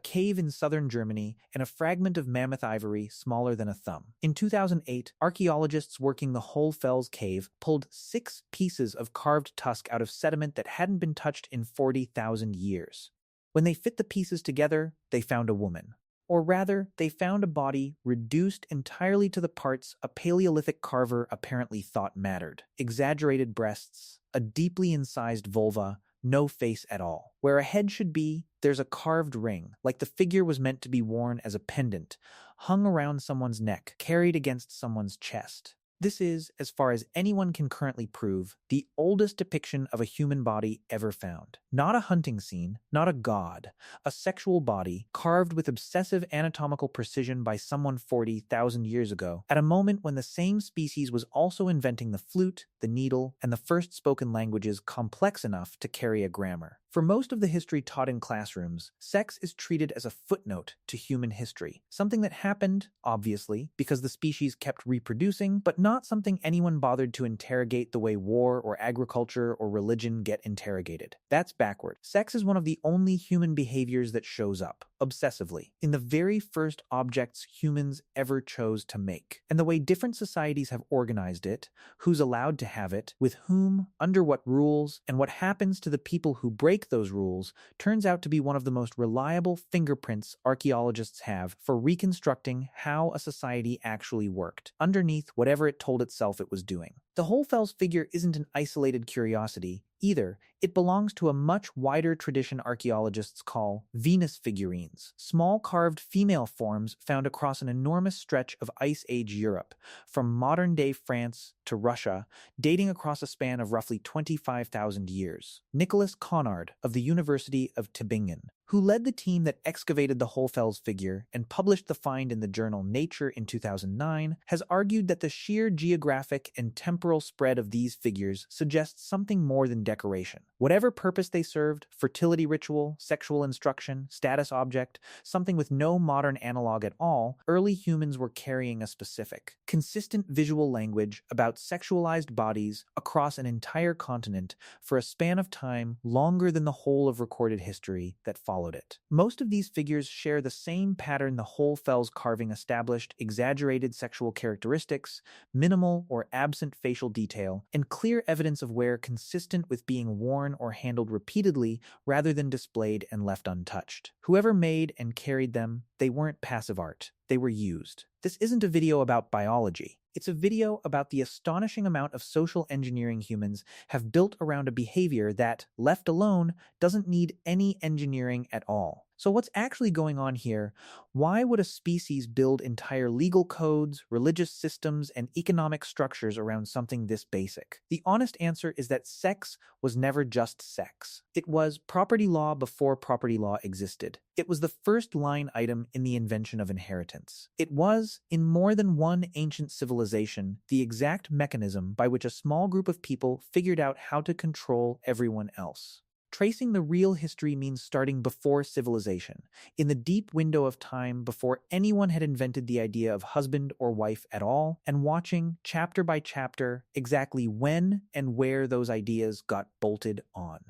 cave in southern Germany, and a fragment of mammoth ivory smaller than a thumb. In 2008, archaeologists working the Hohle Fels cave pulled 6 pieces of carved tusk out of sediment that hadn't been touched in 40,000 years. When they fit the pieces together, they found a woman. Or rather, they found a body reduced entirely to the parts a Paleolithic carver apparently thought mattered. Exaggerated breasts, a deeply incised vulva, no face at all. Where a head should be, there's a carved ring, like the figure was meant to be worn as a pendant, hung around someone's neck, carried against someone's chest. This is, as far as anyone can currently prove, the oldest depiction of a human body ever found. Not a hunting scene, not a god, a sexual body carved with obsessive anatomical precision by someone 40,000 years ago, at a moment when the same species was also inventing the flute, the needle, and the first spoken languages complex enough to carry a grammar. For most of the history taught in classrooms, sex is treated as a footnote to human history, something that happened, obviously, because the species kept reproducing, but not something anyone bothered to interrogate the way war or agriculture or religion get interrogated. That's backward. Sex is one of the only human behaviors that shows up, obsessively, in the very first objects humans ever chose to make. And the way different societies have organized it, who's allowed to have it, with whom, under what rules, and what happens to the people who break those rules, turns out to be one of the most reliable fingerprints archaeologists have for reconstructing how a society actually worked, underneath whatever it told itself it was doing. The Hohle Fels figure isn't an isolated curiosity, either. It belongs to a much wider tradition archaeologists call Venus figurines, small carved female forms found across an enormous stretch of Ice Age Europe, from modern-day France to Russia, dating across a span of roughly 25,000 years. Nicholas Conard of the University of Tübingen, who led the team that excavated the Hohle Fels figure and published the find in the journal Nature in 2009, has argued that the sheer geographic and temporal spread of these figures suggests something more than decoration. Whatever purpose they served, fertility ritual, sexual instruction, status object, something with no modern analog at all, early humans were carrying a specific, consistent visual language about sexualized bodies across an entire continent for a span of time longer than the whole of recorded history that followed it. Most of these figures share the same pattern the Hohle Fels carving established: exaggerated sexual characteristics, minimal or absent facial detail, and clear evidence of wear consistent with being worn or handled repeatedly rather than displayed and left untouched. Whoever made and carried them, they weren't passive art. They were used. This isn't a video about biology. It's a video about the astonishing amount of social engineering humans have built around a behavior that, left alone, doesn't need any engineering at all. So what's actually going on here? Why would a species build entire legal codes, religious systems, and economic structures around something this basic? The honest answer is that sex was never just sex. It was property law before property law existed. It was the first line item in the invention of inheritance. It was, in more than one ancient civilization, the exact mechanism by which a small group of people figured out how to control everyone else. Tracing the real history means starting before civilization, in the deep window of time before anyone had invented the idea of husband or wife at all, and watching, chapter by chapter, exactly when and where those ideas got bolted on.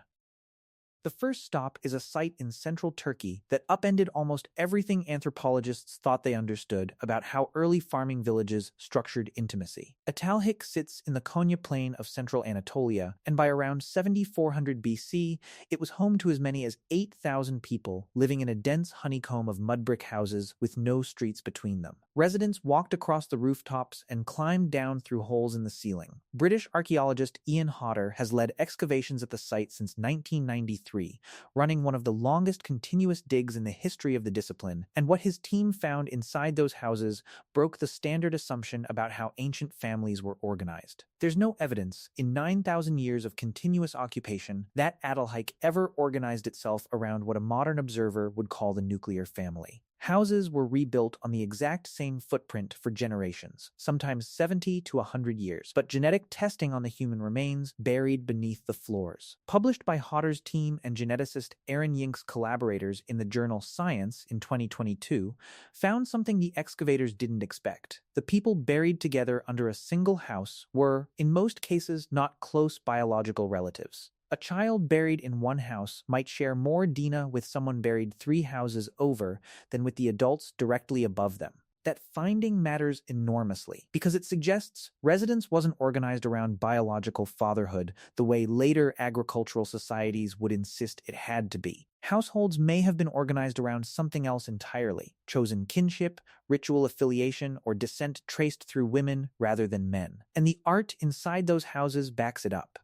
The first stop is a site in central Turkey that upended almost everything anthropologists thought they understood about how early farming villages structured intimacy. Çatalhöyük sits in the Konya plain of central Anatolia, and by around 7400 BC, it was home to as many as 8,000 people living in a dense honeycomb of mud brick houses with no streets between them. Residents walked across the rooftops and climbed down through holes in the ceiling. British archaeologist Ian Hodder has led excavations at the site since 1993, running one of the longest continuous digs in the history of the discipline, and what his team found inside those houses broke the standard assumption about how ancient families were organized. There's no evidence, in 9,000 years of continuous occupation, that Çatalhöyük ever organized itself around what a modern observer would call the nuclear family. Houses were rebuilt on the exact same footprint for generations, sometimes 70 to 100 years, but genetic testing on the human remains buried beneath the floors. Published by Hodder's team and geneticist Aaron Yink's collaborators in the journal Science in 2022, found something the excavators didn't expect. The people buried together under a single house were, in most cases, not close biological relatives. A child buried in one house might share more DNA with someone buried 3 houses over than with the adults directly above them. That finding matters enormously because it suggests residence wasn't organized around biological fatherhood the way later agricultural societies would insist it had to be. Households may have been organized around something else entirely, chosen kinship, ritual affiliation, or descent traced through women rather than men. And the art inside those houses backs it up.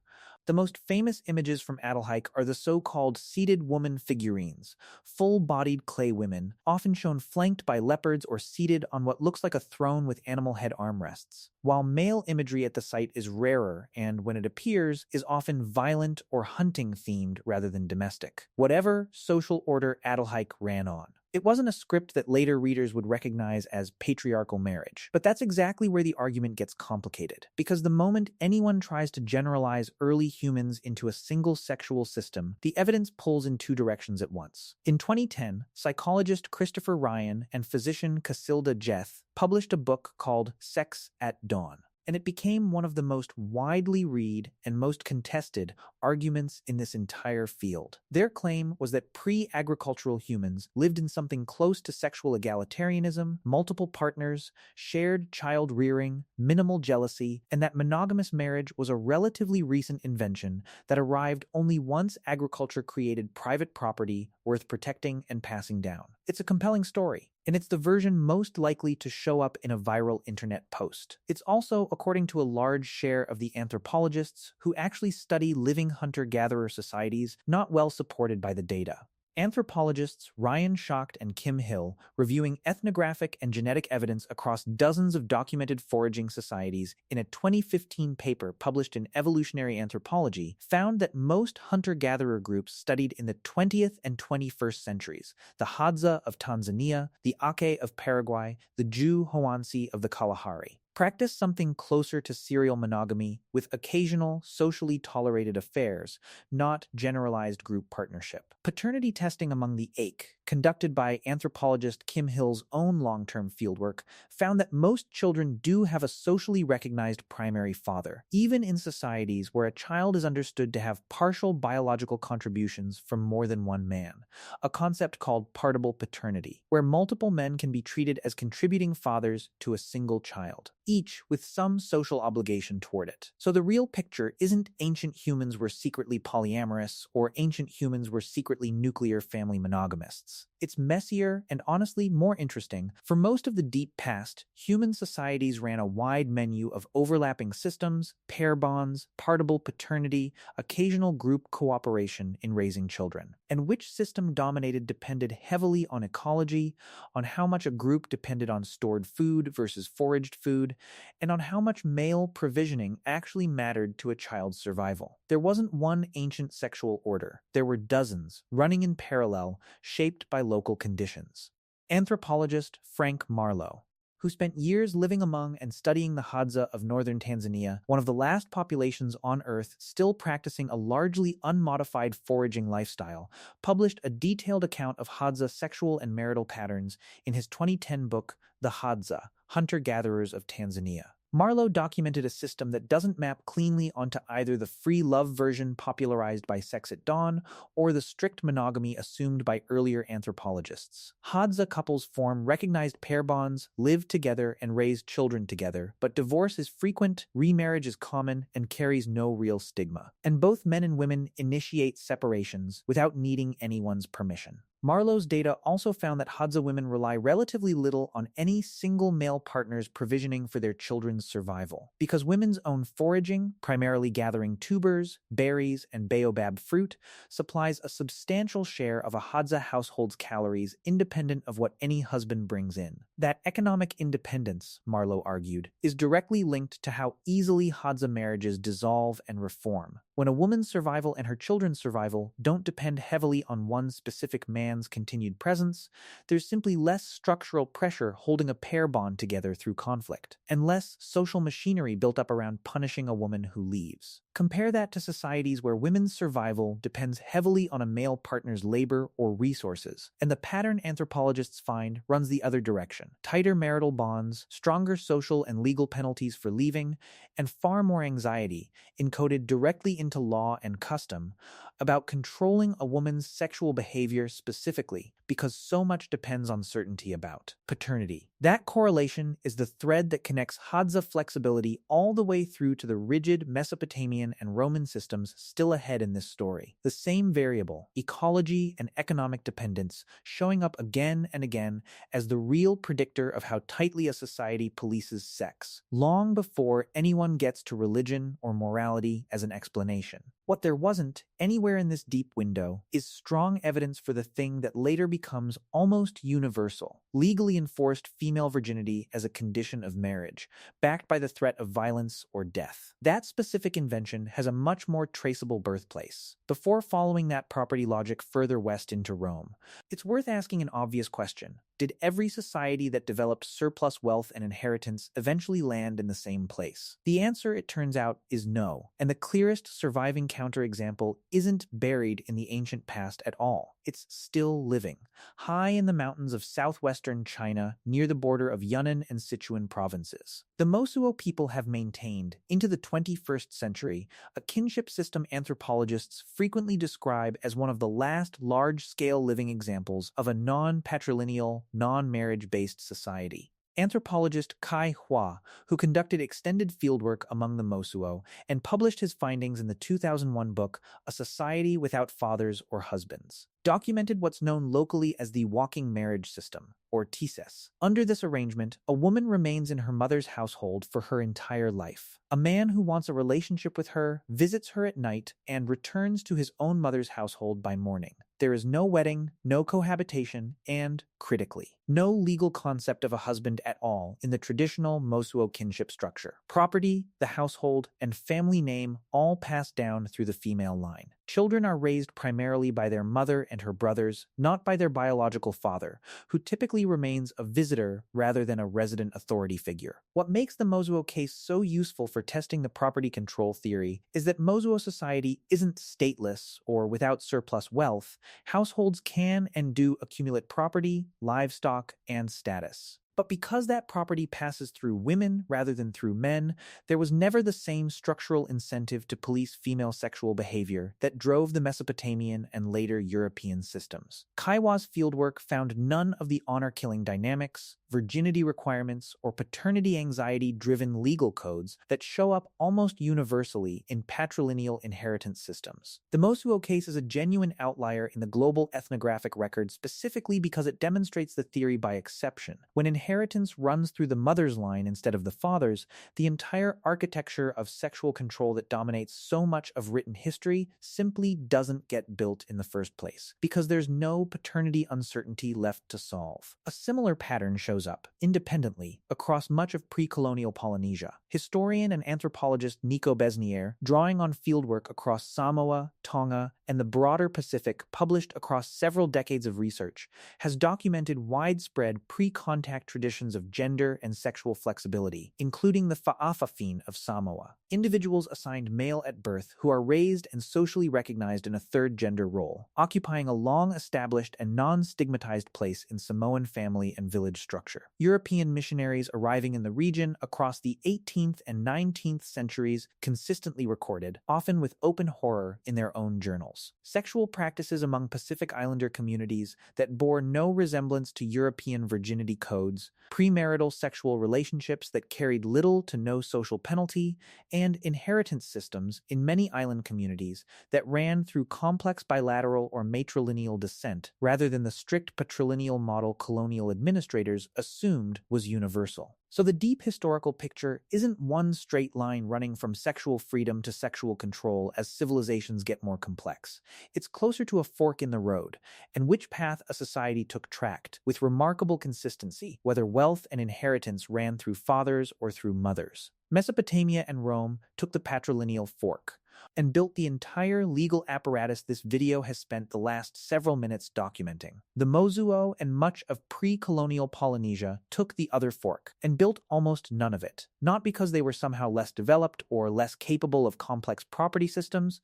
The most famous images from Çatalhöyük are the so-called seated woman figurines, full-bodied clay women, often shown flanked by leopards or seated on what looks like a throne with animal head armrests. While male imagery at the site is rarer and, when it appears, is often violent or hunting-themed rather than domestic. Whatever social order Çatalhöyük ran on. It wasn't a script that later readers would recognize as patriarchal marriage. But that's exactly where the argument gets complicated, because the moment anyone tries to generalize early humans into a single sexual system, the evidence pulls in 2 directions at once. In 2010, psychologist Christopher Ryan and physician Casilda Jeth published a book called Sex at Dawn, and it became one of the most widely read and most contested arguments in this entire field. Their claim was that pre-agricultural humans lived in something close to sexual egalitarianism, multiple partners, shared child rearing, minimal jealousy, and that monogamous marriage was a relatively recent invention that arrived only once agriculture created private property worth protecting and passing down. It's a compelling story, and it's the version most likely to show up in a viral internet post. It's also, according to a large share of the anthropologists who actually study living hunter-gatherer societies, not well supported by the data. Anthropologists Ryan Schacht and Kim Hill, reviewing ethnographic and genetic evidence across dozens of documented foraging societies in a 2015 paper published in Evolutionary Anthropology, found that most hunter-gatherer groups studied in the 20th and 21st centuries, the Hadza of Tanzania, the Ake of Paraguay, the Jew Hoansi of the Kalahari, practice something closer to serial monogamy with occasional, socially tolerated affairs, not generalized group partnership. Paternity testing among the Ake, conducted by anthropologist Kim Hill's own long-term fieldwork, found that most children do have a socially recognized primary father, even in societies where a child is understood to have partial biological contributions from more than one man, a concept called partible paternity, where multiple men can be treated as contributing fathers to a single child, each with some social obligation toward it. So the real picture isn't ancient humans were secretly polyamorous or ancient humans were secretly nuclear family monogamists. It's messier and honestly more interesting. For most of the deep past, human societies ran a wide menu of overlapping systems, pair bonds, partible paternity, occasional group cooperation in raising children. And which system dominated depended heavily on ecology, on how much a group depended on stored food versus foraged food, and on how much male provisioning actually mattered to a child's survival. There wasn't one ancient sexual order. There were dozens, running in parallel, shaped by local conditions. Anthropologist Frank Marlowe, who spent years living among and studying the Hadza of northern Tanzania, one of the last populations on Earth still practicing a largely unmodified foraging lifestyle, published a detailed account of Hadza sexual and marital patterns in his 2010 book, The Hadza, Hunter-Gatherers of Tanzania. Marlowe documented a system that doesn't map cleanly onto either the free love version popularized by Sex at Dawn or the strict monogamy assumed by earlier anthropologists. Hadza couples form recognized pair bonds, live together, and raise children together, but divorce is frequent, remarriage is common, and carries no real stigma. And both men and women initiate separations without needing anyone's permission. Marlowe's data also found that Hadza women rely relatively little on any single male partner's provisioning for their children's survival. Because women's own foraging, primarily gathering tubers, berries, and baobab fruit, supplies a substantial share of a Hadza household's calories independent of what any husband brings in. That economic independence, Marlowe argued, is directly linked to how easily Hadza marriages dissolve and reform. When a woman's survival and her children's survival don't depend heavily on one specific man's continued presence, there's simply less structural pressure holding a pair bond together through conflict, and less social machinery built up around punishing a woman who leaves. Compare that to societies where women's survival depends heavily on a male partner's labor or resources, and the pattern anthropologists find runs the other direction. Tighter marital bonds, stronger social and legal penalties for leaving, and far more anxiety, encoded directly into law and custom, about controlling a woman's sexual behavior specifically, because so much depends on certainty about paternity. That correlation is the thread that connects Hadza flexibility all the way through to the rigid Mesopotamian and Roman systems still ahead in this story. The same variable, ecology and economic dependence, showing up again and again as the real predictor of how tightly a society polices sex, long before anyone gets to religion or morality as an explanation. What there wasn't anywhere in this deep window is strong evidence for the thing that later becomes almost universal: legally enforced female virginity as a condition of marriage, backed by the threat of violence or death. That specific invention has a much more traceable birthplace. Before following that property logic further west into Rome, it's worth asking an obvious question. Did every society that developed surplus wealth and inheritance eventually land in the same place? The answer, it turns out, is no, and the clearest surviving counterexample isn't buried in the ancient past at all. It's still living, high in the mountains of southwestern China near the border of Yunnan and Sichuan provinces. The Mosuo people have maintained, into the 21st century, a kinship system anthropologists frequently describe as one of the last large-scale living examples of a non-patrilineal, non-marriage-based society. Anthropologist Kai Hua, who conducted extended fieldwork among the Mosuo and published his findings in the 2001 book A Society Without Fathers or Husbands, documented what's known locally as the walking marriage system, or TISES. Under this arrangement, a woman remains in her mother's household for her entire life. A man who wants a relationship with her visits her at night and returns to his own mother's household by morning. There is no wedding, no cohabitation, and, critically, no legal concept of a husband at all in the traditional Mosuo kinship structure. Property, the household, and family name all pass down through the female line. Children are raised primarily by their mother and her brothers, not by their biological father, who typically remains a visitor rather than a resident authority figure. What makes the Mosuo case so useful for testing the property control theory is that Mosuo society isn't stateless or without surplus wealth. Households can and do accumulate property, livestock, and status. But because that property passes through women rather than through men, there was never the same structural incentive to police female sexual behavior that drove the Mesopotamian and later European systems. Kaiwa's fieldwork found none of the honor-killing dynamics, virginity requirements, or paternity anxiety-driven legal codes that show up almost universally in patrilineal inheritance systems. The Mosuo case is a genuine outlier in the global ethnographic record specifically because it demonstrates the theory by exception. When inheritance runs through the mother's line instead of the father's, the entire architecture of sexual control that dominates so much of written history simply doesn't get built in the first place, because there's no paternity uncertainty left to solve. A similar pattern shows up, independently, across much of pre-colonial Polynesia. Historian and anthropologist Nico Besnier, drawing on fieldwork across Samoa, Tonga, and the broader Pacific published across several decades of research, has documented widespread pre-contact traditions of gender and sexual flexibility, including the fa'afafine of Samoa, individuals assigned male at birth who are raised and socially recognized in a third gender role, occupying a long-established and non-stigmatized place in Samoan family and village structure. European missionaries arriving in the region across the 18th and 19th centuries consistently recorded, often with open horror in their own journals, sexual practices among Pacific Islander communities that bore no resemblance to European virginity codes, premarital sexual relationships that carried little to no social penalty, and inheritance systems in many island communities that ran through complex bilateral or matrilineal descent rather than the strict patrilineal model colonial administrators assumed was universal. So the deep historical picture isn't one straight line running from sexual freedom to sexual control as civilizations get more complex. It's closer to a fork in the road, and which path a society took tracked, with remarkable consistency, whether wealth and inheritance ran through fathers or through mothers. Mesopotamia and Rome took the patrilineal fork, and built the entire legal apparatus this video has spent the last several minutes documenting. The Mosuo and much of pre-colonial Polynesia took the other fork and built almost none of it, not because they were somehow less developed or less capable of complex property systems,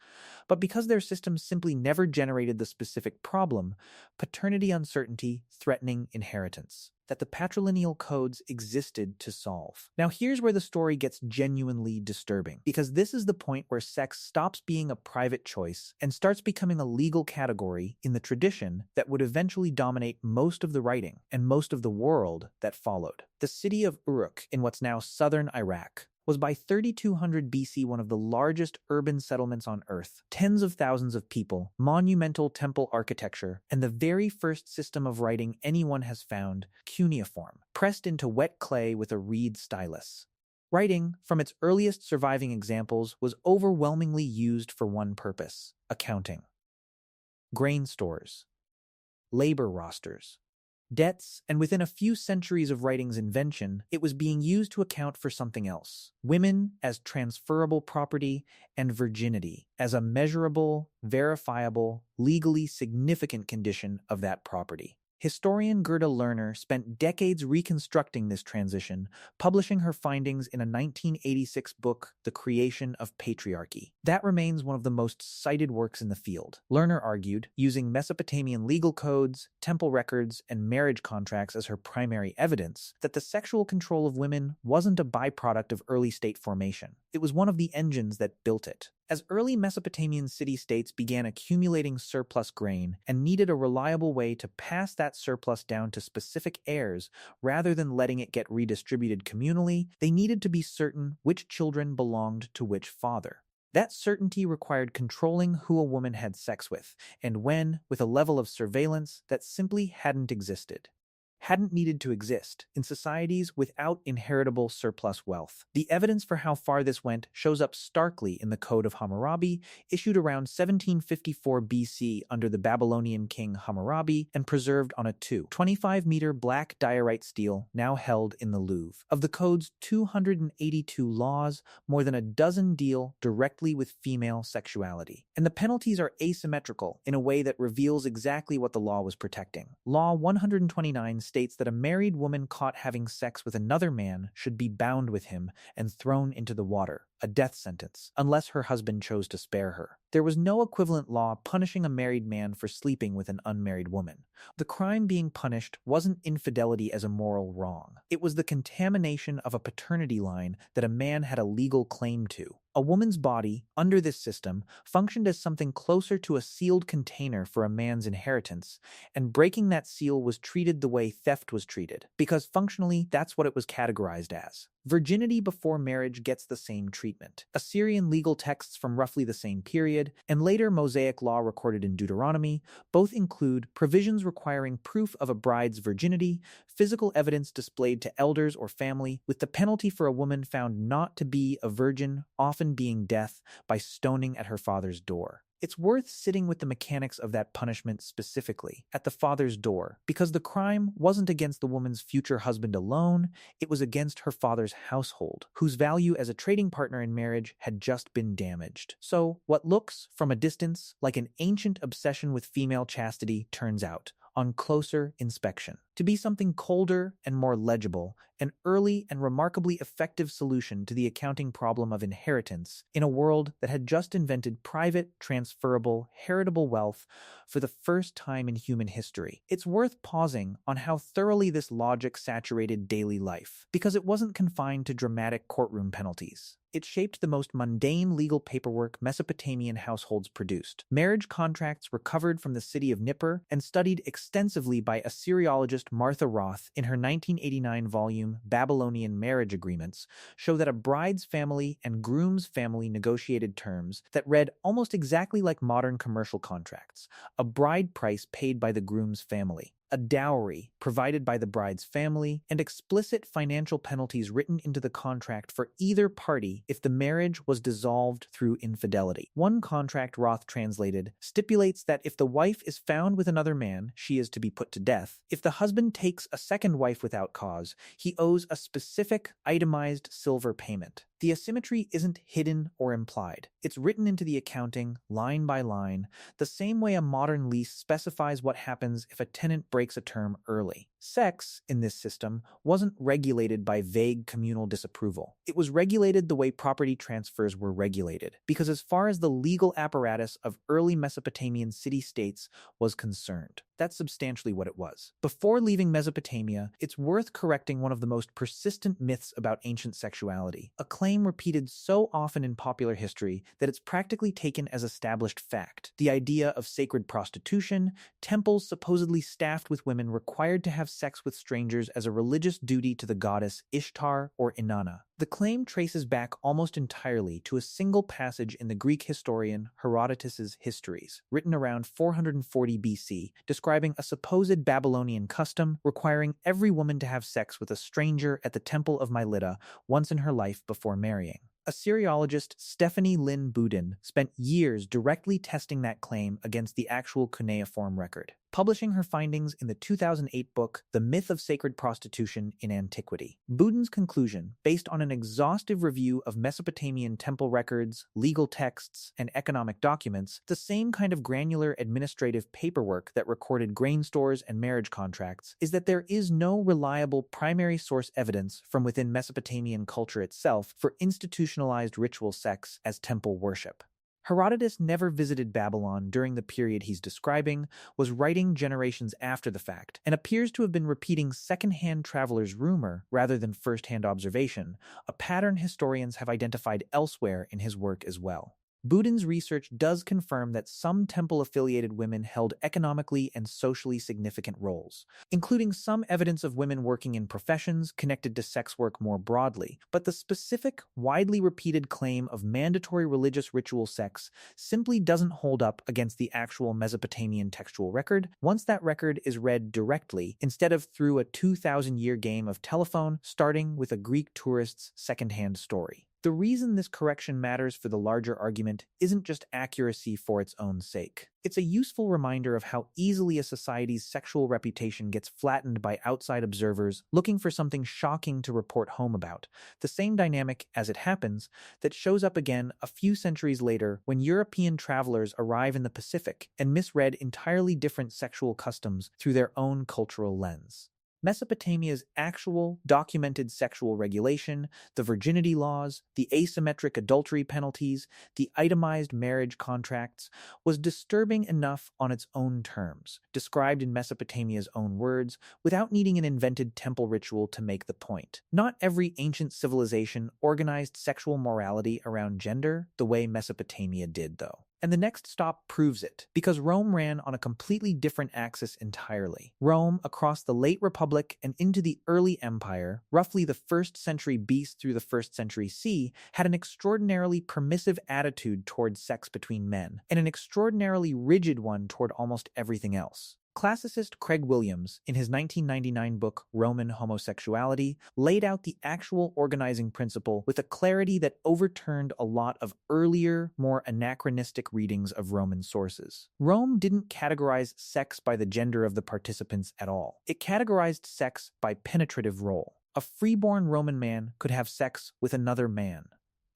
but because their systems simply never generated the specific problem, paternity uncertainty threatening inheritance, that the patrilineal codes existed to solve. Now here's where the story gets genuinely disturbing, because this is the point where sex stops being a private choice and starts becoming a legal category in the tradition that would eventually dominate most of the writing and most of the world that followed. The city of Uruk in what's now southern Iraq was by 3200 BC one of the largest urban settlements on Earth. Tens of thousands of people, monumental temple architecture, and the very first system of writing anyone has found, cuneiform, pressed into wet clay with a reed stylus. Writing, from its earliest surviving examples, was overwhelmingly used for one purpose: accounting. Grain stores, labor rosters, debts, and within a few centuries of writing's invention, it was being used to account for something else: women as transferable property and virginity as a measurable, verifiable, legally significant condition of that property. Historian Gerda Lerner spent decades reconstructing this transition, publishing her findings in a 1986 book, The Creation of Patriarchy. That remains one of the most cited works in the field. Lerner argued, using Mesopotamian legal codes, temple records, and marriage contracts as her primary evidence, that the sexual control of women wasn't a byproduct of early state formation. It was one of the engines that built it. As early Mesopotamian city-states began accumulating surplus grain and needed a reliable way to pass that surplus down to specific heirs rather than letting it get redistributed communally, they needed to be certain which children belonged to which father. That certainty required controlling who a woman had sex with, and when, with a level of surveillance that simply hadn't needed to exist in societies without inheritable surplus wealth. The evidence for how far this went shows up starkly in the Code of Hammurabi, issued around 1754 BC under the Babylonian king Hammurabi and preserved on a 25-meter black diorite stele now held in the Louvre. Of the code's 282 laws, more than a dozen deal directly with female sexuality. And the penalties are asymmetrical in a way that reveals exactly what the law was protecting. Law 129 states that a married woman caught having sex with another man should be bound with him and thrown into the water, a death sentence, unless her husband chose to spare her. There was no equivalent law punishing a married man for sleeping with an unmarried woman. The crime being punished wasn't infidelity as a moral wrong. It was the contamination of a paternity line that a man had a legal claim to. A woman's body, under this system, functioned as something closer to a sealed container for a man's inheritance, and breaking that seal was treated the way theft was treated, because functionally that's what it was categorized as. Virginity before marriage gets the same treatment. Assyrian legal texts from roughly the same period, and later Mosaic law recorded in Deuteronomy, both include provisions requiring proof of a bride's virginity, physical evidence displayed to elders or family, with the penalty for a woman found not to be a virgin often being death by stoning at her father's door. It's worth sitting with the mechanics of that punishment specifically, at the father's door, because the crime wasn't against the woman's future husband alone, it was against her father's household, whose value as a trading partner in marriage had just been damaged. So, what looks, from a distance, like an ancient obsession with female chastity turns out, on closer inspection, to be something colder and more legible, an early and remarkably effective solution to the accounting problem of inheritance in a world that had just invented private, transferable, heritable wealth for the first time in human history. It's worth pausing on how thoroughly this logic saturated daily life, because it wasn't confined to dramatic courtroom penalties. It shaped the most mundane legal paperwork Mesopotamian households produced. Marriage contracts recovered from the city of Nippur and studied extensively by Assyriologist Martha Roth in her 1989 volume Babylonian Marriage Agreements show that a bride's family and groom's family negotiated terms that read almost exactly like modern commercial contracts: a bride price paid by the groom's family, a dowry provided by the bride's family, and explicit financial penalties written into the contract for either party if the marriage was dissolved through infidelity. One contract Roth translated stipulates that if the wife is found with another man, she is to be put to death. If the husband takes a second wife without cause, he owes a specific itemized silver payment. The asymmetry isn't hidden or implied. It's written into the accounting, line by line, the same way a modern lease specifies what happens if a tenant breaks a term early. Sex, in this system, wasn't regulated by vague communal disapproval. It was regulated the way property transfers were regulated, because as far as the legal apparatus of early Mesopotamian city-states was concerned, that's substantially what it was. Before leaving Mesopotamia, it's worth correcting one of the most persistent myths about ancient sexuality, a claim repeated so often in popular history that it's practically taken as established fact. The idea of sacred prostitution, temples supposedly staffed with women required to have sex with strangers as a religious duty to the goddess Ishtar or Inanna. The claim traces back almost entirely to a single passage in the Greek historian Herodotus's Histories, written around 440 BC, describing a supposed Babylonian custom requiring every woman to have sex with a stranger at the temple of Mylitta once in her life before marrying. Assyriologist Stephanie Lynn Boudin spent years directly testing that claim against the actual cuneiform record, publishing her findings in the 2008 book The Myth of Sacred Prostitution in Antiquity. Boudin's conclusion, based on an exhaustive review of Mesopotamian temple records, legal texts, and economic documents, the same kind of granular administrative paperwork that recorded grain stores and marriage contracts, is that there is no reliable primary source evidence from within Mesopotamian culture itself for institutionalized ritual sex as temple worship. Herodotus never visited Babylon during the period he's describing, was writing generations after the fact, and appears to have been repeating second-hand travelers' rumor rather than first-hand observation, a pattern historians have identified elsewhere in his work as well. Boudin's research does confirm that some temple-affiliated women held economically and socially significant roles, including some evidence of women working in professions connected to sex work more broadly, but the specific, widely repeated claim of mandatory religious ritual sex simply doesn't hold up against the actual Mesopotamian textual record once that record is read directly instead of through a 2,000-year game of telephone starting with a Greek tourist's second-hand story. The reason this correction matters for the larger argument isn't just accuracy for its own sake. It's a useful reminder of how easily a society's sexual reputation gets flattened by outside observers looking for something shocking to report home about, the same dynamic, as it happens, that shows up again a few centuries later when European travelers arrive in the Pacific and misread entirely different sexual customs through their own cultural lens. Mesopotamia's actual, documented sexual regulation, the virginity laws, the asymmetric adultery penalties, the itemized marriage contracts, was disturbing enough on its own terms, described in Mesopotamia's own words, without needing an invented temple ritual to make the point. Not every ancient civilization organized sexual morality around gender the way Mesopotamia did, though. And the next stop proves it, because Rome ran on a completely different axis entirely. Rome, across the late Republic and into the early Empire, roughly the 1st century BC through the 1st century CE, had an extraordinarily permissive attitude toward sex between men, and an extraordinarily rigid one toward almost everything else. Classicist Craig Williams, in his 1999 book Roman Homosexuality, laid out the actual organizing principle with a clarity that overturned a lot of earlier, more anachronistic readings of Roman sources. Rome didn't categorize sex by the gender of the participants at all. It categorized sex by penetrative role. A freeborn Roman man could have sex with another man,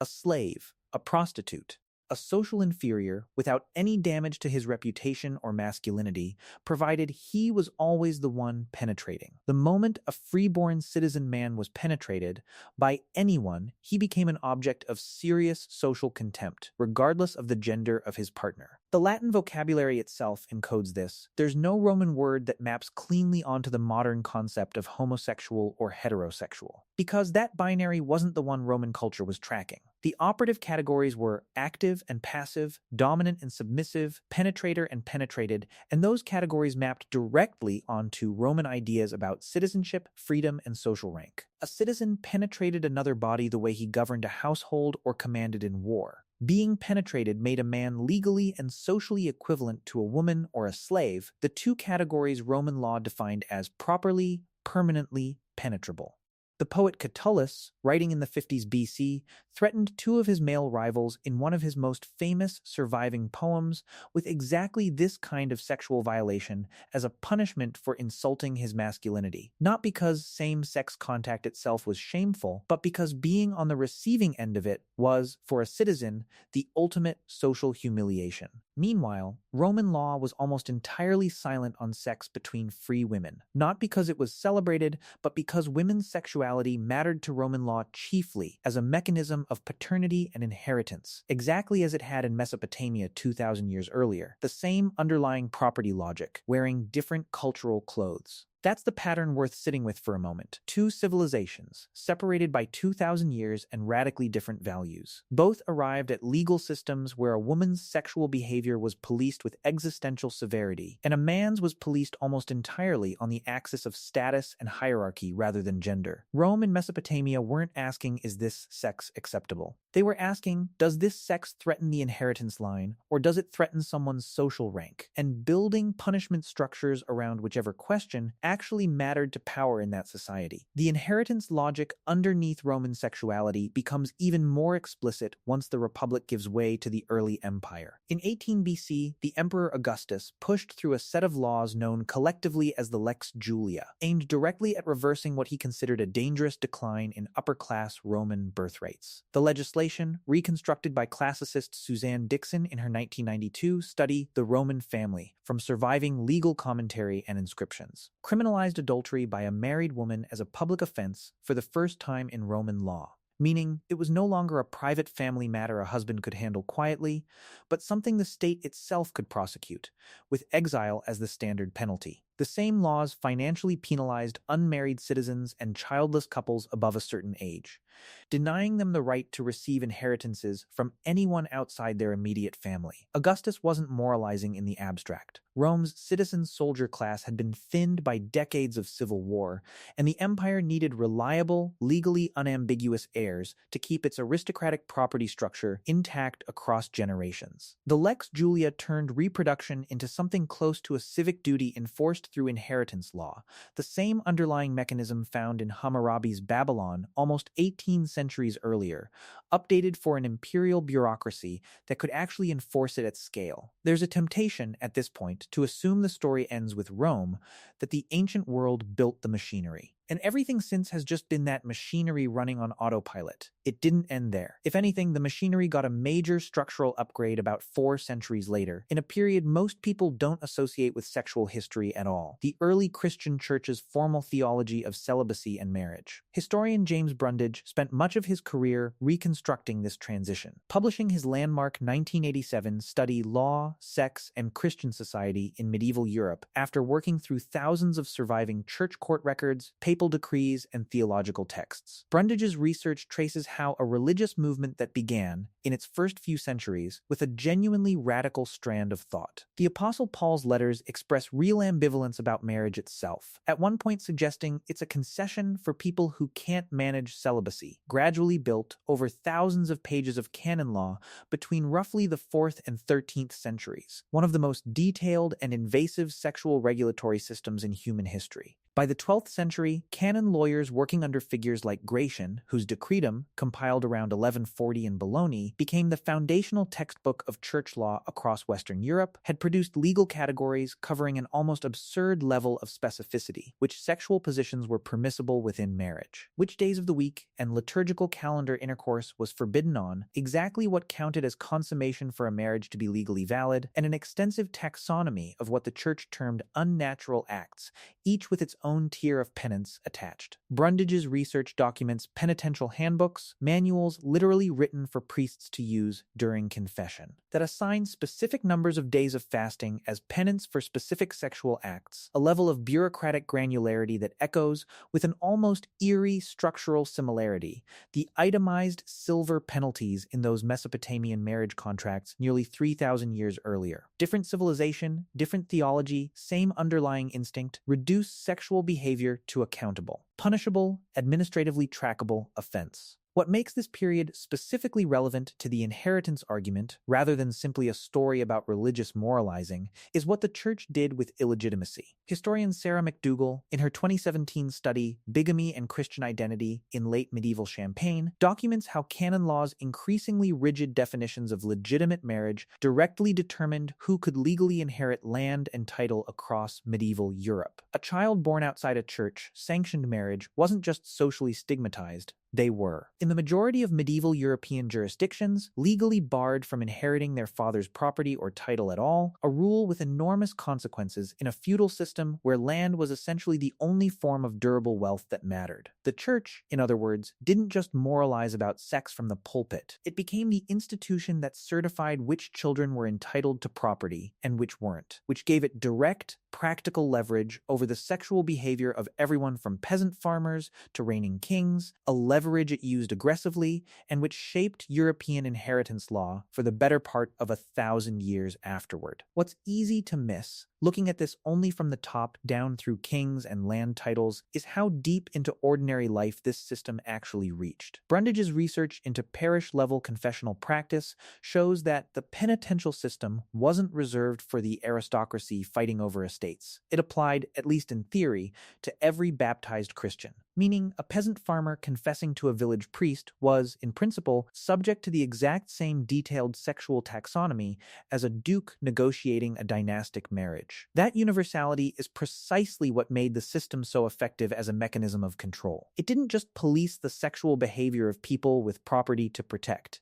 a slave, a prostitute, a social inferior without any damage to his reputation or masculinity, provided he was always the one penetrating. The moment a freeborn citizen man was penetrated by anyone, he became an object of serious social contempt, regardless of the gender of his partner. The Latin vocabulary itself encodes this. There's no Roman word that maps cleanly onto the modern concept of homosexual or heterosexual, because that binary wasn't the one Roman culture was tracking. The operative categories were active and passive, dominant and submissive, penetrator and penetrated, and those categories mapped directly onto Roman ideas about citizenship, freedom, and social rank. A citizen penetrated another body the way he governed a household or commanded in war. Being penetrated made a man legally and socially equivalent to a woman or a slave, the two categories Roman law defined as properly, permanently penetrable. The poet Catullus, writing in the 50s BC, threatened two of his male rivals in one of his most famous surviving poems with exactly this kind of sexual violation as a punishment for insulting his masculinity. Not because same-sex contact itself was shameful, but because being on the receiving end of it was, for a citizen, the ultimate social humiliation. Meanwhile, Roman law was almost entirely silent on sex between free women, not because it was celebrated, but because women's sexuality mattered to Roman law chiefly as a mechanism of paternity and inheritance, exactly as it had in Mesopotamia 2,000 years earlier, the same underlying property logic, wearing different cultural clothes. That's the pattern worth sitting with for a moment. Two civilizations, separated by 2,000 years and radically different values. Both arrived at legal systems where a woman's sexual behavior was policed with existential severity, and a man's was policed almost entirely on the axis of status and hierarchy rather than gender. Rome and Mesopotamia weren't asking, is this sex acceptable? They were asking, does this sex threaten the inheritance line, or does it threaten someone's social rank? And building punishment structures around whichever question actually mattered to power in that society. The inheritance logic underneath Roman sexuality becomes even more explicit once the Republic gives way to the early empire. In 18 BC, the Emperor Augustus pushed through a set of laws known collectively as the Lex Julia, aimed directly at reversing what he considered a dangerous decline in upper-class Roman birth rates. The legislation, reconstructed by classicist Suzanne Dixon in her 1992 study The Roman Family, from surviving legal commentary and inscriptions, criminalized adultery by a married woman as a public offense for the first time in Roman law, meaning it was no longer a private family matter a husband could handle quietly, but something the state itself could prosecute, with exile as the standard penalty. The same laws financially penalized unmarried citizens and childless couples above a certain age, denying them the right to receive inheritances from anyone outside their immediate family. Augustus wasn't moralizing in the abstract. Rome's citizen-soldier class had been thinned by decades of civil war, and the empire needed reliable, legally unambiguous heirs to keep its aristocratic property structure intact across generations. The Lex Julia turned reproduction into something close to a civic duty enforced through inheritance law, the same underlying mechanism found in Hammurabi's Babylon almost 18 centuries earlier, updated for an imperial bureaucracy that could actually enforce it at scale. There's a temptation, at this point, to assume the story ends with Rome, that the ancient world built the machinery. And everything since has just been that machinery running on autopilot. It didn't end there. If anything, the machinery got a major structural upgrade about 4 centuries later, in a period most people don't associate with sexual history at all: the early Christian church's formal theology of celibacy and marriage. Historian James Brundage spent much of his career reconstructing this transition, publishing his landmark 1987 study Law, Sex, and Christian Society in Medieval Europe after working through thousands of surviving church court records, papal decrees, and theological texts. Brundage's research traces how a religious movement that began, in its first few centuries, with a genuinely radical strand of thought. The Apostle Paul's letters express real ambivalence about marriage itself, at one point suggesting it's a concession for people who can't manage celibacy, gradually built over thousands of pages of canon law between roughly the 4th and 13th centuries, one of the most detailed and invasive sexual regulatory systems in human history. By the 12th century, canon lawyers working under figures like Gratian, whose Decretum, compiled around 1140 in Bologna, became the foundational textbook of church law across Western Europe, had produced legal categories covering an almost absurd level of specificity, which sexual positions were permissible within marriage, which days of the week and liturgical calendar intercourse was forbidden on, exactly what counted as consummation for a marriage to be legally valid, and an extensive taxonomy of what the church termed unnatural acts, each with its own tier of penance attached. Brundage's research documents penitential handbooks, manuals literally written for priests to use during confession, that assign specific numbers of days of fasting as penance for specific sexual acts, a level of bureaucratic granularity that echoes, with an almost eerie structural similarity, the itemized silver penalties in those Mesopotamian marriage contracts nearly 3,000 years earlier. Different civilization, different theology, same underlying instinct, reduce sexual behavior to a countable, punishable, administratively trackable offense. What makes this period specifically relevant to the inheritance argument, rather than simply a story about religious moralizing, is what the church did with illegitimacy. Historian Sarah McDougall, in her 2017 study Bigamy and Christian Identity in Late Medieval Champagne, documents how canon law's increasingly rigid definitions of legitimate marriage directly determined who could legally inherit land and title across medieval Europe. A child born outside a church-sanctioned marriage wasn't just socially stigmatized, they were. In the majority of medieval European jurisdictions, legally barred from inheriting their father's property or title at all, a rule with enormous consequences in a feudal system where land was essentially the only form of durable wealth that mattered. The church, in other words, didn't just moralize about sex from the pulpit. It became the institution that certified which children were entitled to property and which weren't, which gave it direct, practical leverage over the sexual behavior of everyone from peasant farmers to reigning kings, a leverage it used aggressively, and which shaped European inheritance law for the better part of 1,000 years afterward. What's easy to miss, looking at this only from the top down through kings and land titles, is how deep into ordinary life this system actually reached. Brundage's research into parish-level confessional practice shows that the penitential system wasn't reserved for the aristocracy fighting over estates. It applied, at least in theory, to every baptized Christian, meaning a peasant farmer confessing to a village priest was, in principle, subject to the exact same detailed sexual taxonomy as a duke negotiating a dynastic marriage. That universality is precisely what made the system so effective as a mechanism of control. It didn't just police the sexual behavior of people with property to protect.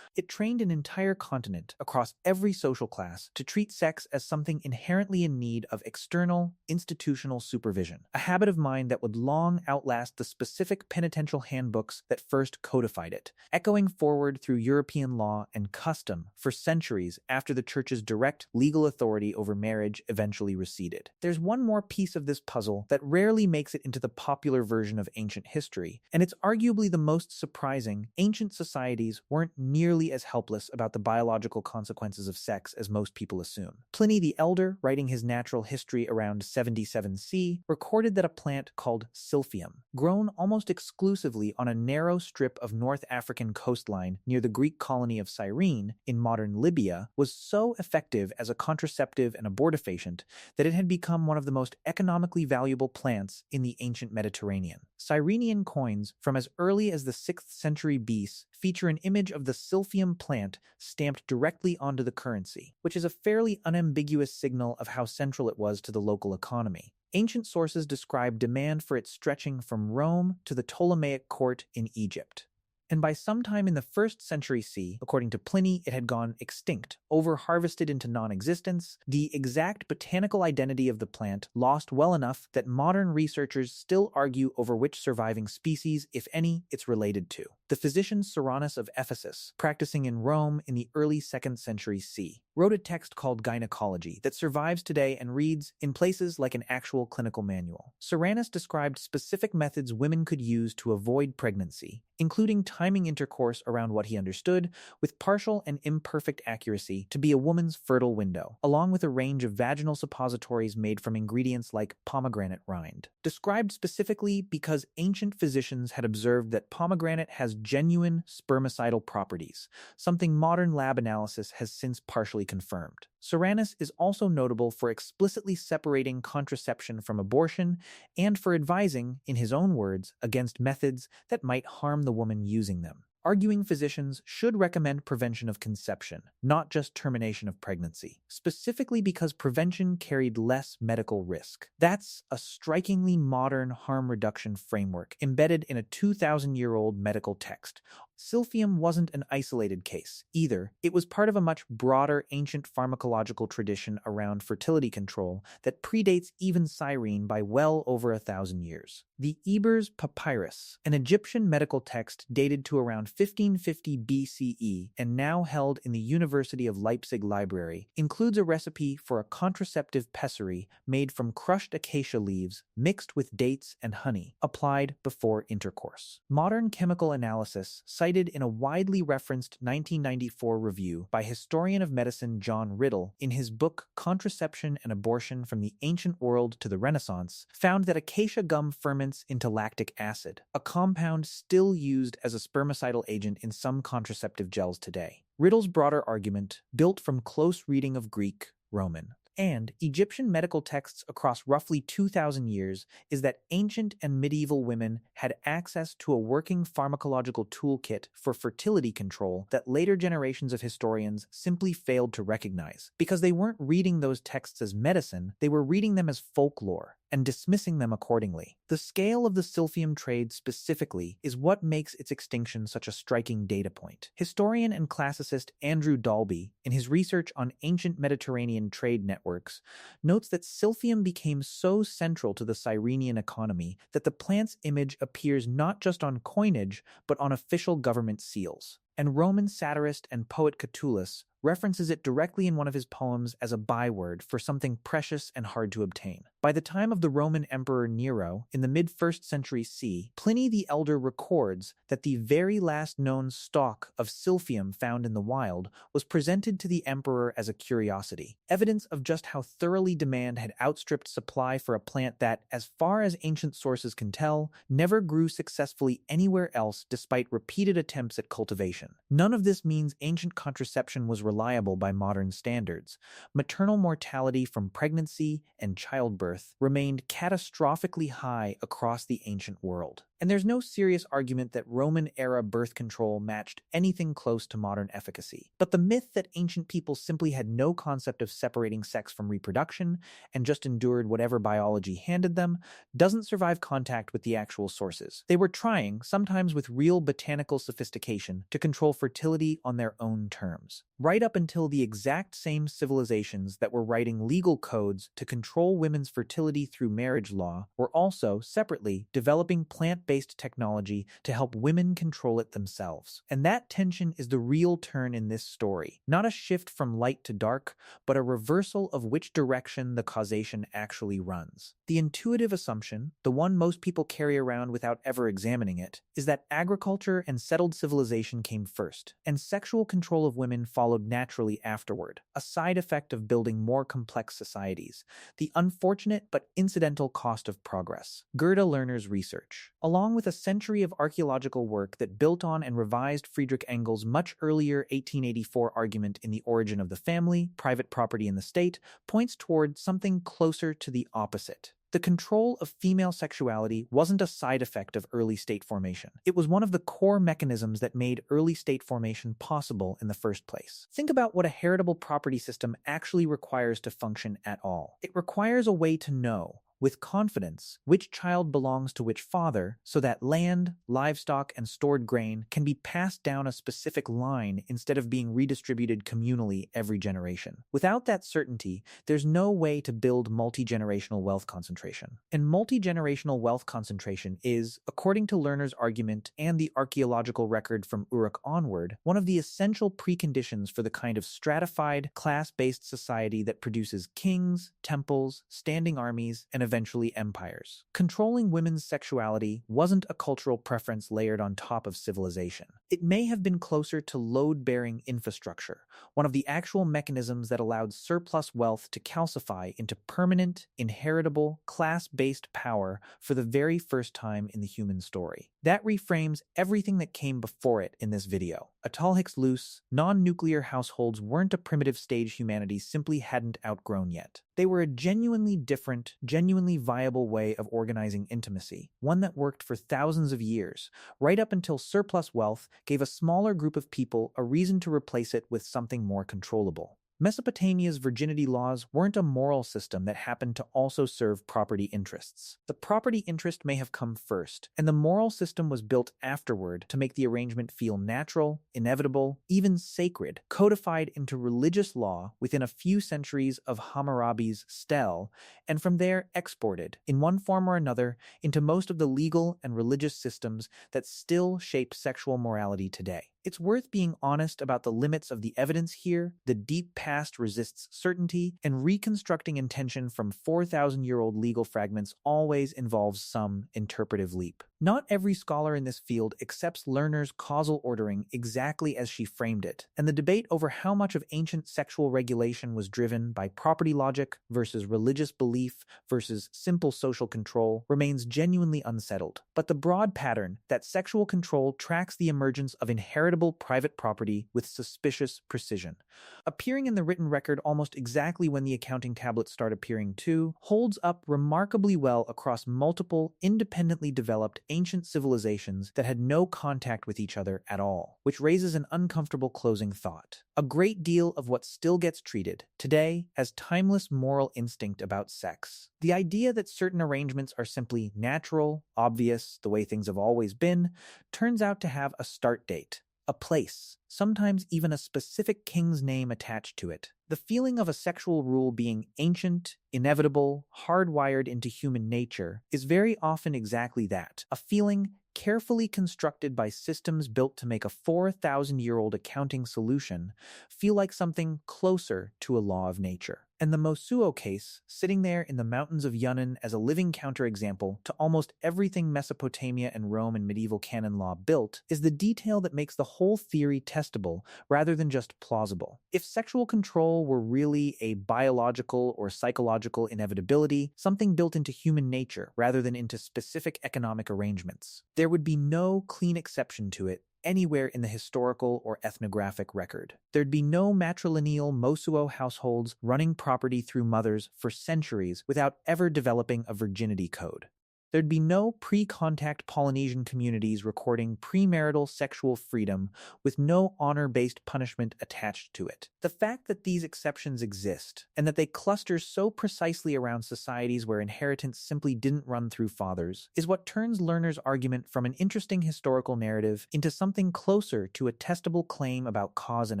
It trained an entire continent across every social class to treat sex as something inherently in need of external, institutional supervision, a habit of mind that would long outlast the specific penitential handbooks that first codified it, echoing forward through European law and custom for centuries after the church's direct legal authority over marriage eventually receded. There's one more piece of this puzzle that rarely makes it into the popular version of ancient history, and it's arguably the most surprising. Ancient societies weren't nearly as helpless about the biological consequences of sex as most people assume. Pliny the Elder, writing his natural history around 77 C, recorded that a plant called silphium, grown almost exclusively on a narrow strip of North African coastline near the Greek colony of Cyrene in modern Libya, was so effective as a contraceptive and abortifacient that it had become one of the most economically valuable plants in the ancient Mediterranean. Cyrenian coins from as early as the 6th century BC feature an image of the silphium plant stamped directly onto the currency, which is a fairly unambiguous signal of how central it was to the local economy. Ancient sources describe demand for it stretching from Rome to the Ptolemaic court in Egypt. And by sometime in the 1st century C, according to Pliny, it had gone extinct, over-harvested into non-existence, the exact botanical identity of the plant lost well enough that modern researchers still argue over which surviving species, if any, it's related to. The physician Soranus of Ephesus, practicing in Rome in the early 2nd century C, wrote a text called Gynecology that survives today and reads in places like an actual clinical manual. Soranus described specific methods women could use to avoid pregnancy, including timing intercourse around what he understood, with partial and imperfect accuracy, to be a woman's fertile window, along with a range of vaginal suppositories made from ingredients like pomegranate rind. Described specifically because ancient physicians had observed that pomegranate has genuine spermicidal properties, something modern lab analysis has since partially confirmed. Soranus is also notable for explicitly separating contraception from abortion and for advising, in his own words, against methods that might harm the woman using them, arguing physicians should recommend prevention of conception, not just termination of pregnancy, specifically because prevention carried less medical risk. That's a strikingly modern harm reduction framework embedded in a 2,000-year-old medical text. Silphium wasn't an isolated case, either. It was part of a much broader ancient pharmacological tradition around fertility control that predates even Cyrene by well over 1,000 years. The Ebers Papyrus, an Egyptian medical text dated to around 1550 BCE and now held in the University of Leipzig library, includes a recipe for a contraceptive pessary made from crushed acacia leaves mixed with dates and honey, applied before intercourse. Modern chemical analysis cites cited in a widely referenced 1994 review by historian of medicine John Riddle in his book Contraception and Abortion from the Ancient World to the Renaissance, found that acacia gum ferments into lactic acid, a compound still used as a spermicidal agent in some contraceptive gels today. Riddle's broader argument, built from close reading of Greek, Roman, and Egyptian medical texts across roughly 2,000 years, is that ancient and medieval women had access to a working pharmacological toolkit for fertility control that later generations of historians simply failed to recognize. Because they weren't reading those texts as medicine, they were reading them as folklore and dismissing them accordingly. The scale of the silphium trade specifically is what makes its extinction such a striking data point. Historian and classicist Andrew Dalby, in his research on ancient Mediterranean trade networks, notes that silphium became so central to the Cyrenian economy that the plant's image appears not just on coinage, but on official government seals. And Roman satirist and poet Catullus references it directly in one of his poems as a byword for something precious and hard to obtain. By the time of the Roman Emperor Nero, in the mid-1st century CE, Pliny the Elder records that the very last known stalk of silphium found in the wild was presented to the emperor as a curiosity, evidence of just how thoroughly demand had outstripped supply for a plant that, as far as ancient sources can tell, never grew successfully anywhere else despite repeated attempts at cultivation. None of this means ancient contraception was reliable by modern standards. Maternal mortality from pregnancy and childbirth remained catastrophically high across the ancient world. And there's no serious argument that Roman-era birth control matched anything close to modern efficacy. But the myth that ancient people simply had no concept of separating sex from reproduction and just endured whatever biology handed them doesn't survive contact with the actual sources. They were trying, sometimes with real botanical sophistication, to control fertility on their own terms. Right up until the exact same civilizations that were writing legal codes to control women's fertility through marriage law were also, separately, developing plant-based technology to help women control it themselves. And that tension is the real turn in this story. Not a shift from light to dark, but a reversal of which direction the causation actually runs. The intuitive assumption, the one most people carry around without ever examining it, is that agriculture and settled civilization came first, and sexual control of women followed naturally afterward, a side effect of building more complex societies, the unfortunate but incidental cost of progress. Gerda Lerner's research, along with a century of archaeological work that built on and revised Friedrich Engel's much earlier 1884 argument in The Origin of the Family, Private Property in the State, points toward something closer to the opposite. The control of female sexuality wasn't a side effect of early state formation. It was one of the core mechanisms that made early state formation possible in the first place. Think about what a heritable property system actually requires to function at all. It requires a way to know, with confidence, which child belongs to which father, so that land, livestock, and stored grain can be passed down a specific line instead of being redistributed communally every generation. Without that certainty, there's no way to build multi-generational wealth concentration. And multi-generational wealth concentration is, according to Lerner's argument and the archaeological record from Uruk onward, one of the essential preconditions for the kind of stratified, class-based society that produces kings, temples, standing armies, and eventually empires. Controlling women's sexuality wasn't a cultural preference layered on top of civilization. It may have been closer to load-bearing infrastructure, one of the actual mechanisms that allowed surplus wealth to calcify into permanent, inheritable, class-based power for the very first time in the human story. That reframes everything that came before it in this video. Çatalhöyük's loose, non-nuclear households weren't a primitive stage humanity simply hadn't outgrown yet. They were a genuinely different, genuinely viable way of organizing intimacy, one that worked for thousands of years, right up until surplus wealth gave a smaller group of people a reason to replace it with something more controllable. Mesopotamia's virginity laws weren't a moral system that happened to also serve property interests. The property interest may have come first, and the moral system was built afterward to make the arrangement feel natural, inevitable, even sacred, codified into religious law within a few centuries of Hammurabi's stele, and from there exported, in one form or another, into most of the legal and religious systems that still shape sexual morality today. It's worth being honest about the limits of the evidence here. The deep past resists certainty, and reconstructing intention from 4,000-year-old legal fragments always involves some interpretive leap. Not every scholar in this field accepts Lerner's causal ordering exactly as she framed it, and the debate over how much of ancient sexual regulation was driven by property logic versus religious belief versus simple social control remains genuinely unsettled. But the broad pattern that sexual control tracks the emergence of inheritable private property with suspicious precision, appearing in the written record almost exactly when the accounting tablets start appearing too, holds up remarkably well across multiple, independently developed ancient civilizations that had no contact with each other at all, which raises an uncomfortable closing thought. A great deal of what still gets treated, today, as timeless moral instinct about sex. The idea that certain arrangements are simply natural, obvious, the way things have always been, turns out to have a start date, a place, sometimes even a specific king's name attached to it. The feeling of a sexual rule being ancient, inevitable, hardwired into human nature is very often exactly that, a feeling carefully constructed by systems built to make a 4,000-year-old accounting solution feel like something closer to a law of nature. And the Mosuo case, sitting there in the mountains of Yunnan as a living counterexample to almost everything Mesopotamia and Rome and medieval canon law built, is the detail that makes the whole theory testable rather than just plausible. If sexual control were really a biological or psychological inevitability, something built into human nature rather than into specific economic arrangements, there would be no clean exception to it anywhere in the historical or ethnographic record. There'd be no matrilineal Mosuo households running property through mothers for centuries without ever developing a virginity code. There'd be no pre-contact Polynesian communities recording premarital sexual freedom with no honor-based punishment attached to it. The fact that these exceptions exist, and that they cluster so precisely around societies where inheritance simply didn't run through fathers, is what turns Lerner's argument from an interesting historical narrative into something closer to a testable claim about cause and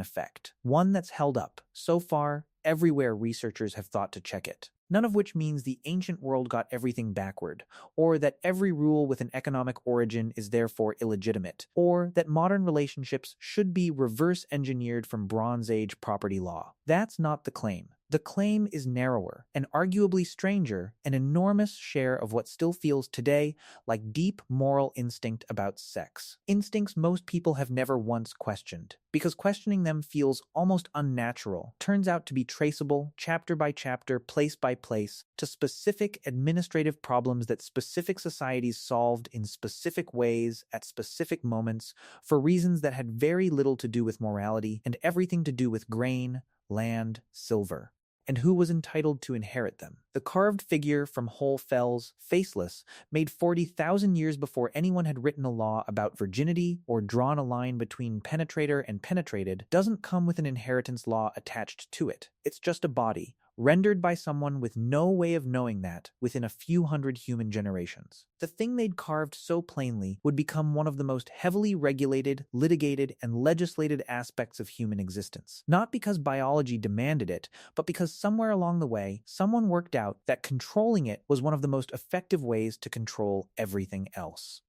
effect, one that's held up, so far, everywhere researchers have thought to check it. None of which means the ancient world got everything backward, or that every rule with an economic origin is therefore illegitimate, or that modern relationships should be reverse-engineered from Bronze Age property law. That's not the claim. The claim is narrower, and arguably stranger, an enormous share of what still feels today like deep moral instinct about sex. Instincts most people have never once questioned, because questioning them feels almost unnatural, turns out to be traceable, chapter by chapter, place by place, to specific administrative problems that specific societies solved in specific ways at specific moments for reasons that had very little to do with morality and everything to do with grain, land, silver, and who was entitled to inherit them. The carved figure from Hohle Fels, faceless, made 40,000 years before anyone had written a law about virginity or drawn a line between penetrator and penetrated, doesn't come with an inheritance law attached to it. It's just a body, rendered by someone with no way of knowing that within a few hundred human generations. The thing they'd carved so plainly would become one of the most heavily regulated, litigated, and legislated aspects of human existence. Not because biology demanded it, but because somewhere along the way, someone worked out that controlling it was one of the most effective ways to control everything else.